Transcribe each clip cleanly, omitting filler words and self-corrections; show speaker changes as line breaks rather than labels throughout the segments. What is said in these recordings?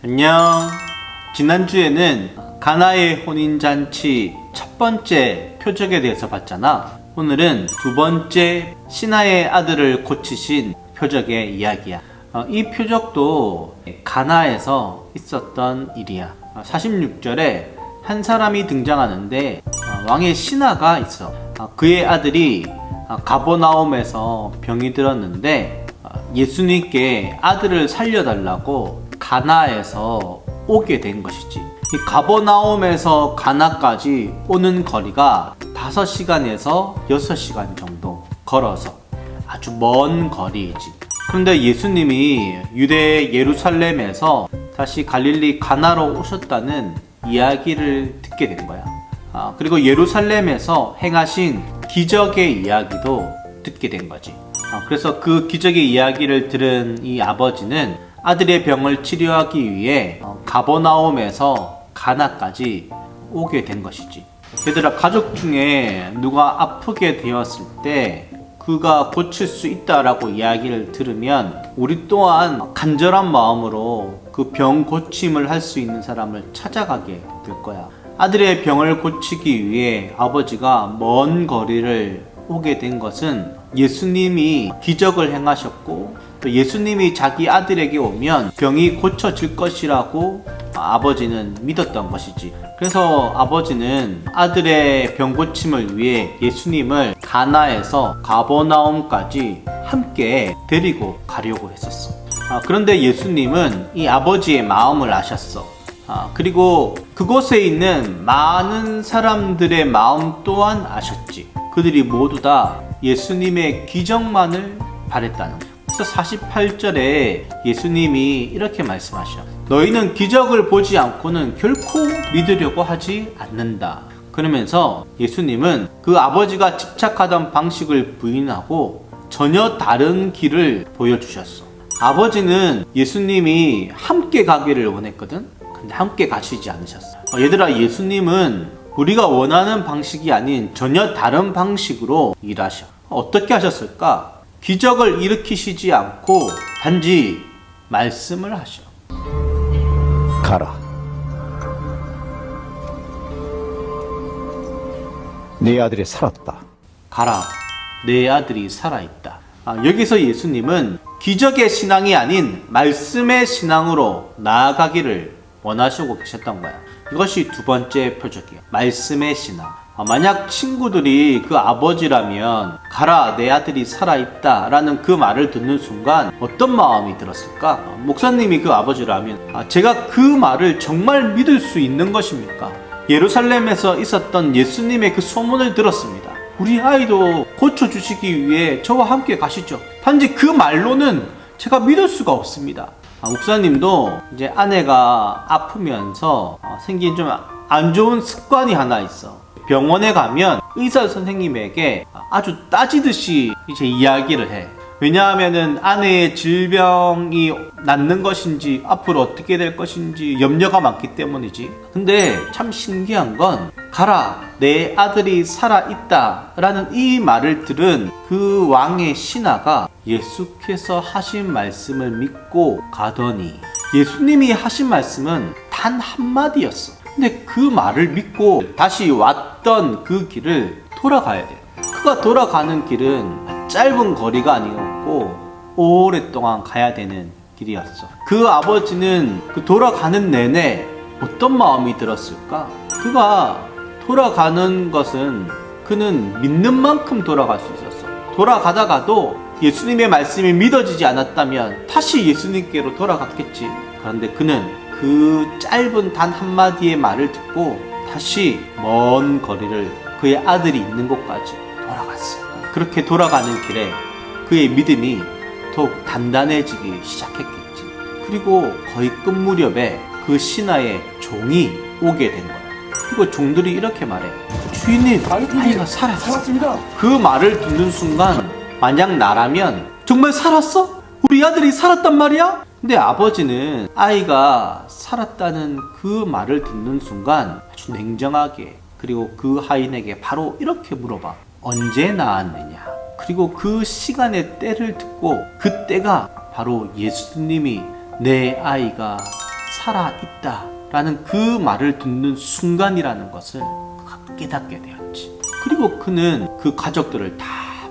안녕. 지난주에는 가나의 혼인잔치 첫 번째 표적에 대해서 봤잖아. 오늘은 두 번째 신하의 아들을 고치신 표적의 이야기야. 이 표적도 가나에서 있었던 일이야. 46절에 한 사람이 등장하는데 왕의 신하가 있어. 그의 아들이 가버나움에서 병이 들었는데 예수님께 아들을 살려달라고 가나에서 오게 된 것이지. 이 가버나움에서 가나까지 오는 거리가 5시간에서 6시간 정도 걸어서 아주 먼 거리이지. 그런데 예수님이 유대 예루살렘에서 다시 갈릴리 가나로 오셨다는 이야기를 듣게 된 거야. 그리고 예루살렘에서 행하신 기적의 이야기도 듣게 된 거지. 그래서 그 기적의 이야기를 들은 이 아버지는 아들의 병을 치료하기 위해 가버나움에서 가나까지 오게 된 것이지. 얘들아, 가족 중에 누가 아프게 되었을 때 그가 고칠 수 있다라고 이야기를 들으면 우리 또한 간절한 마음으로 그 병 고침을 할 수 있는 사람을 찾아가게 될 거야. 아들의 병을 고치기 위해 아버지가 먼 거리를 오게 된 것은 예수님이 기적을 행하셨고 또 예수님이 자기 아들에게 오면 병이 고쳐질 것이라고 아버지는 믿었던 것이지. 그래서 아버지는 아들의 병 고침을 위해 예수님을 가나에서 가버나움까지 함께 데리고 가려고 했었어. 그런데 예수님은 이 아버지의 마음을 아셨어. 그리고 그곳에 있는 많은 사람들의 마음 또한 아셨지. 그들이 모두 다 예수님의 기적만을 바랬다는 거야. 그래서 48절에 예수님이 이렇게 말씀하셔. 너희는 기적을 보지 않고는 결코 믿으려고 하지 않는다. 그러면서 예수님은 그 아버지가 집착하던 방식을 부인하고 전혀 다른 길을 보여주셨어. 아버지는 예수님이 함께 가기를 원했거든. 근데 함께 가시지 않으셨어. 얘들아, 예수님은 우리가 원하는 방식이 아닌 전혀 다른 방식으로 일하셔. 어떻게 하셨을까? 기적을 일으키시지 않고 단지 말씀을 하셔.
가라. 네 아들이 살았다.
가라. 내 아들이 살아있다. 여기서 예수님은 기적의 신앙이 아닌 말씀의 신앙으로 나아가기를 원하시고 계셨던 거야. 이것이 두 번째 표적이야. 말씀의 신앙. 만약 친구들이 그 아버지라면 가라, 내 아들이 살아있다 라는 그 말을 듣는 순간 어떤 마음이 들었을까? 목사님이 그 아버지라면 제가 그 말을 정말 믿을 수 있는 것입니까? 예루살렘에서 있었던 예수님의 그 소문을 들었습니다. 우리 아이도 고쳐주시기 위해 저와 함께 가시죠. 단지 그 말로는 제가 믿을 수가 없습니다. 목사님도 이제 아내가 아프면서 생긴 좀 안 좋은 습관이 하나 있어. 병원에 가면 의사 선생님에게 아주 따지듯이 이제 이야기를 해. 왜냐하면은 아내의 질병이 낫는 것인지 앞으로 어떻게 될 것인지 염려가 많기 때문이지. 근데 참 신기한 건 가라, 내 아들이 살아있다 라는 이 말을 들은 그 왕의 신하가 예수께서 하신 말씀을 믿고 가더니 예수님이 하신 말씀은 단 한마디였어. 근데 그 말을 믿고 다시 왔던 그 길을 돌아가야 돼. 그가 돌아가는 길은 짧은 거리가 아니었고 오랫동안 가야 되는 길이었어. 그 아버지는 그 돌아가는 내내 어떤 마음이 들었을까? 그가 돌아가는 것은 그는 믿는 만큼 돌아갈 수 있었어. 돌아가다가도 예수님의 말씀이 믿어지지 않았다면 다시 예수님께로 돌아갔겠지. 그런데 그는 그 짧은 단 한마디의 말을 듣고 다시 먼 거리를 그의 아들이 있는 곳까지 돌아갔어요. 그렇게 돌아가는 길에 그의 믿음이 더욱 단단해지기 시작했겠지. 그리고 거의 끝 무렵에 그 신하의 종이 오게 된 거야. 그리고 종들이 이렇게 말해. 주인님, 아이가 살았습니다. 그 말을 듣는 순간 만약 나라면 정말 살았어? 우리 아들이 살았단 말이야? 근데 아버지는 아이가 살았다는 그 말을 듣는 순간 아주 냉정하게 그리고 그 하인에게 바로 이렇게 물어봐. 언제 낳았느냐? 그리고 그 시간의 때를 듣고 그 때가 바로 예수님이 내 아이가 살아있다 라는 그 말을 듣는 순간이라는 것을 그가 깨닫게 되었지. 그리고 그는 그 가족들을 다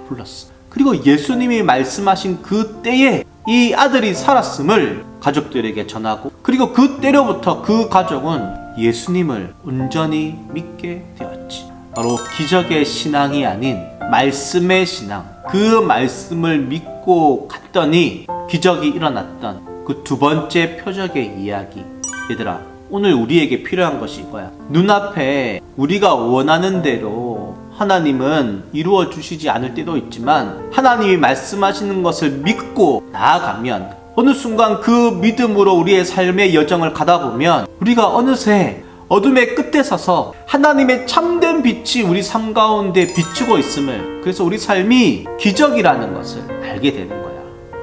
불렀어. 그리고 예수님이 말씀하신 그 때에 이 아들이 살았음을 가족들에게 전하고, 그리고 그 때로부터 그 가족은 예수님을 온전히 믿게 되었지. 바로 기적의 신앙이 아닌 말씀의 신앙, 그 말씀을 믿고 갔더니 기적이 일어났던 그 두 번째 표적의 이야기. 얘들아, 오늘 우리에게 필요한 것이 이거야. 눈앞에 우리가 원하는 대로 하나님은 이루어 주시지 않을 때도 있지만, 하나님이 말씀하시는 것을 믿고 나아가면 어느 순간 그 믿음으로 우리의 삶의 여정을 가다 보면 우리가 어느새 어둠의 끝에 서서 하나님의 참된 빛이 우리 삶 가운데 비추고 있음을, 그래서 우리 삶이 기적이라는 것을 알게 되는 거야.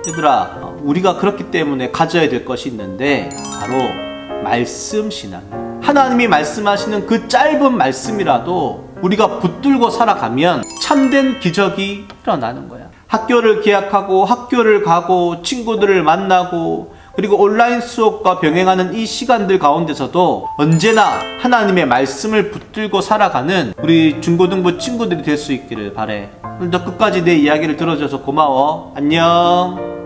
얘들아, 우리가 그렇기 때문에 가져야 될 것이 있는데 바로 말씀 신앙. 하나님이 말씀하시는 그 짧은 말씀이라도 우리가 붙들고 살아가면 참된 기적이 일어나는 거야. 학교를 개학하고 학교를 가고 친구들을 만나고 그리고 온라인 수업과 병행하는 이 시간들 가운데서도 언제나 하나님의 말씀을 붙들고 살아가는 우리 중고등부 친구들이 될 수 있기를 바래. 오늘도 끝까지 내 이야기를 들어줘서 고마워. 안녕.